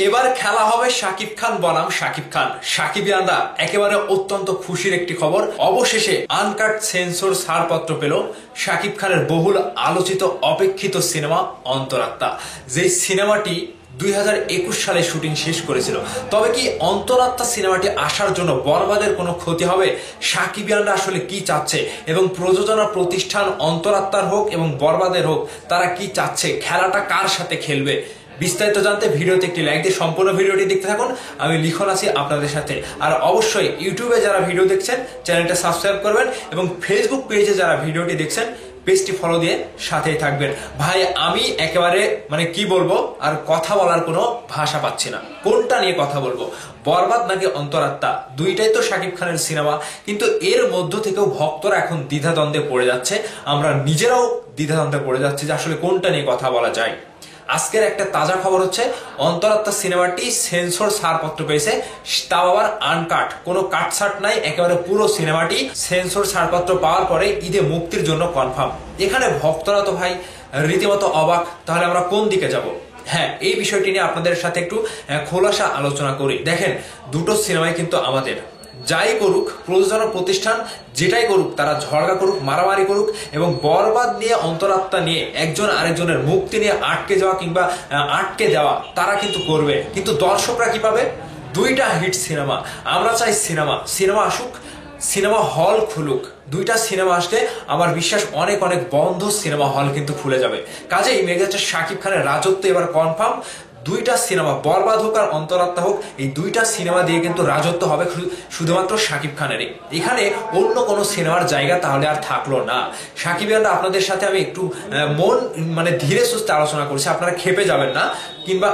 এবার খেলা হবে শাকিব খান বনাম শাকিব খান। সাকিবিয়ানরা একেবারে অত্যন্ত খুশির একটি খবর, অবশেষে আনকাট সেন্সর ছাড়পত্র পেল শাকিব খানের বহুল আলোচিত অপেক্ষিত সিনেমা অন্তরাত্মা, যে সিনেমাটি 2021 সালে শুটিং শেষ করেছিল। তবে কি অন্তরাত্মা সিনেমাটি আসার জন্য বরবাদের কোনো ক্ষতি হবে? সাকিবিয়ানরা আসলে কি চাচ্ছে এবং প্রযোজনা প্রতিষ্ঠান অন্তরাত্মার হোক এবং বরবাদের হোক, তারা কি চাচ্ছে, খেলাটা কার সাথে খেলবে? বিস্তারিত জানতে ভিডিওতে একটি লাইক দিয়ে সম্পূর্ণ ভিডিওটি দেখতে থাকুন। আমি লিখন আছি আপনাদের সাথে। আর অবশ্যই ইউটিউবে যারা ভিডিও দেখছেন চ্যানেলটা সাবস্ক্রাইব করবেন এবং ফেসবুক পেজে যারা ভিডিওটি দেখছেন পেজটি ফলো দিয়ে সাথেই থাকবেন। ভাই আমি একেবারে কি বলবো, আর কথা বলার কোনো ভাষা পাচ্ছি না। কোনটা নিয়ে কথা বলবো, বরবাদ নাকি অন্তরাত্মা? দুইটাই তো শাকিব খানের সিনেমা, কিন্তু এর মধ্য থেকেও ভক্তরা এখন দ্বিধাদ্বন্দ্বে পড়ে যাচ্ছে। আমরা নিজেরাও দ্বিধাদ্বন্দ্বে পড়ে যাচ্ছি যে আসলে কোনটা নিয়ে কথা বলা যায়। আজকের একটা তাজা খবর হচ্ছে অন্তরাত্মা সিনেমাটি সেন্সর ছাড়পত্র পেয়েছে, তাও আবার আনকাট, কোনো কাটছাট নাই, একেবারে পুরো সিনেমাটি সেন্সর ছাড়পত্র পাওয়ার পরে ঈদে মুক্তির জন্য কনফার্ম। এখানে ভক্তরা তো ভাই রীতিমতো অবাক। তাহলে আমরা কোন দিকে যাব? হ্যাঁ, এই বিষয়টি নিয়ে আপনাদের সাথে একটু খোলাসা আলোচনা করি। দেখেন, দুটো সিনেমাই কিন্তু আমাদের। যাই করুক প্রযোজনা প্রতিষ্ঠান, যেটাই করুক, তারা ঝগড়া করুক, মারামারি করুক, এবং বরবাদ নিয়ে অন্তরাত্মা নিয়ে একজন আরেকজনের মুক্তি নিয়ে আটকে যাওয়া কিংবা আটকে দেওয়া তারা কিন্তু করবে। কিন্তু দর্শকরা কি পাবে? দুইটা হিট সিনেমা। আমরা চাই সিনেমা আসুক, সিনেমা হল খুলুক। দুইটা সিনেমা আসলে আমার বিশ্বাস অনেক অনেক বন্ধ সিনেমা হল কিন্তু খুলে যাবে। কাজেই মেগাস্টার শাকিব খানের রাজত্ব এবার কনফার্ম। দুইটা সিনেমা, বরবাদ হোক আর অন্তরাত্মা হোক, এই দুইটা সিনেমা দিয়ে কিন্তু রাজত্ব হবে শুধুমাত্র শাকিব খানেরই। এখানে অন্য কোনো সিনেমার জায়গা তাহলে আর থাকলো না। সাকিবিয়ানরা আপনাদের সাথে আমি একটু ধীরে সুস্থে আলোচনা করছি, আপনারা ক্ষেপে যাবেন না কিংবা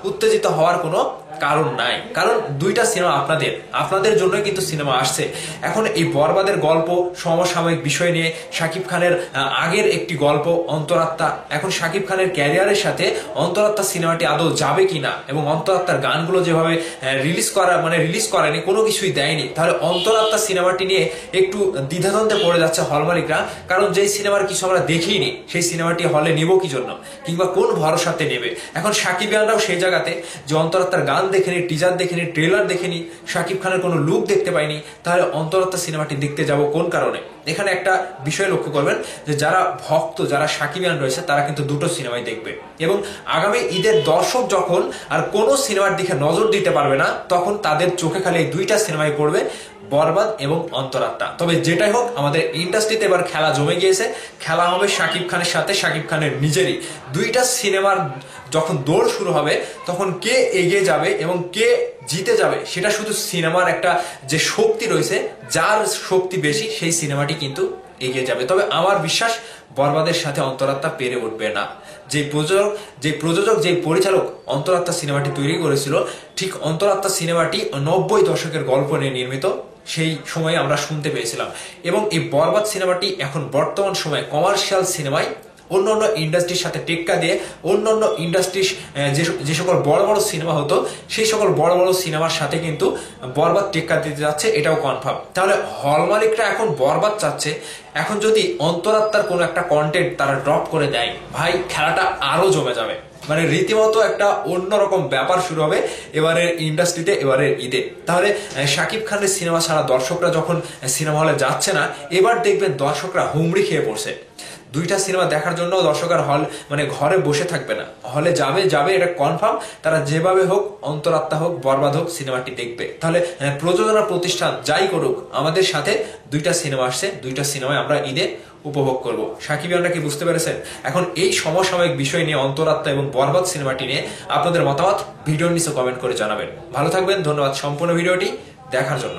উত্তেজিত হওয়ার কোনো কারণ নাই। কারণ দুইটা সিনেমা আপনাদের জন্যই কিন্তু সিনেমা আসছে। এখন এই বরবাদের গল্প, সমসাময়িক বিষয় নিয়ে শাকিব খানের আগের একটি গল্প অন্তরাত্মা, এখন শাকিব খানের ক্যারিয়ারের সাথে অন্তরাত্মা সিনেমাটি আদৌ যাবে কিনা, এবং অন্তরাত্মার গানগুলো যেভাবে রিলিজ করেনি, কোনো কিছুই দেয়নি, তাহলে অন্তরাত্মা সিনেমাটি নিয়ে একটু দ্বিধাদ্বন্দ্বে পড়ে যাচ্ছে হল মালিকরা। কারণ যেই সিনেমার কিছু আমরা দেখিনি, সেই সিনেমাটি হলে নেব কি জন্য, কিংবা কোন ভরসাতে নেবে? এখন সাকিবিয়ানরাও সেই জায়গাতে যে অন্তরাত্মার গান দেখেনি, টিজার দেখেনি, ট্রেলার দেখেনি, শাকিব খানের কোনো লুক দেখতে পাইনি, তাহলে অন্তরাত্মা সিনেমাটি দেখতে যাব কোন কারণে? এখানে একটা বিষয় লক্ষ্য করবেন যে যারা ভক্ত, যারা সাকিবিয়ান রয়েছে, তারা কিন্তু দুটো সিনেমাই দেখবে। এবং আগামী ঈদের দর্শক যখন আর কোনো সিনেমার দিকে নজর দিতে পারবে না, তখন তাদের চোখে খালি এই দুইটা সিনেমাই পড়বে, বরবাদ এবং অন্তরাত্মা। তবে যেটাই হোক, আমাদের ইন্ডাস্ট্রিতে এবার খেলা জমে গিয়েছে। খেলা হবে শাকিব খানের সাথে শাকিব খানের নিজেরই। দুইটা সিনেমার যখন দৌড় শুরু হবে, তখন কে এগিয়ে যাবে এবং কে জিতে যাবে, সেটা শুধু সিনেমার একটা যে শক্তি রয়েছে, যার শক্তি বেশি, সেই সিনেমাটি কিন্তু এগিয়ে যাবে। তবে আমার বিশ্বাস বরবাদের সাথে অন্তরাত্মা পেরে উঠবে না। যে প্রযোজক যে পরিচালক অন্তরাত্মা সিনেমাটি তৈরি করেছিল, ঠিক অন্তরাত্মা সিনেমাটি 90 দশকের গল্প নিয়ে নির্মিত, সেই সময়ে আমরা শুনতে পেয়েছিলাম। এবং এই বরবাদ সিনেমাটি এখন বর্তমান সময়ে কমার্শিয়াল সিনেমায় অন্য অন্য ইন্ডাস্ট্রির সাথে টেক্কা দিয়ে অন্য ইন্ডাস্ট্রির যে সকল বড় বড় সিনেমা হতো, সেই সকল বড় বড় সিনেমার সাথে কিন্তু বরবাদ টেক্কা দিতে যাচ্ছে, এটাও কনফার্ম। তাহলে হল মালিকরা এখন বরবাদ চাচ্ছে। এখন যদি অন্তরাত্মার কোনো একটা কন্টেন্ট তারা ড্রপ করে দেয়, ভাই খেলাটা আরো জমে যাবে। রীতিমতো একটা অন্যরকম ব্যাপার শুরু হবে এবারের ইন্ডাস্ট্রিতে, এবারের ঈদে। তাহলে শাকিব খানের সিনেমা ছাড়া দর্শকরা যখন সিনেমা হলে যাচ্ছে না, এবার দেখবেন দর্শকরা হুমড়ি খেয়ে পড়ছে। দুইটা সিনেমা দেখার জন্য দর্শকের ঘরে বসে থাকবে না, হলে যাবে, এটা কনফার্ম। তারা যেভাবে হোক, অন্তরাত্মা হোক, বরবাদ হোক, সিনেমাটি দেখবে। তাহলে প্রযোজনা প্রতিষ্ঠান যাই করুক, আমাদের সাথে দুইটা সিনেমা আসছে, দুইটা সিনেমায় আমরা ঈদে উপভোগ করব। সাকিবিয়ানরা কি বুঝতে পেরেছেন? এখন এই সমসাময়িক বিষয় নিয়ে, অন্তরাত্মা এবং বরবাদ সিনেমাটি নিয়ে আপনাদের মতামত ভিডিওর নিচে কমেন্ট করে জানাবেন। ভালো থাকবেন, ধন্যবাদ সম্পূর্ণ ভিডিওটি দেখার জন্য।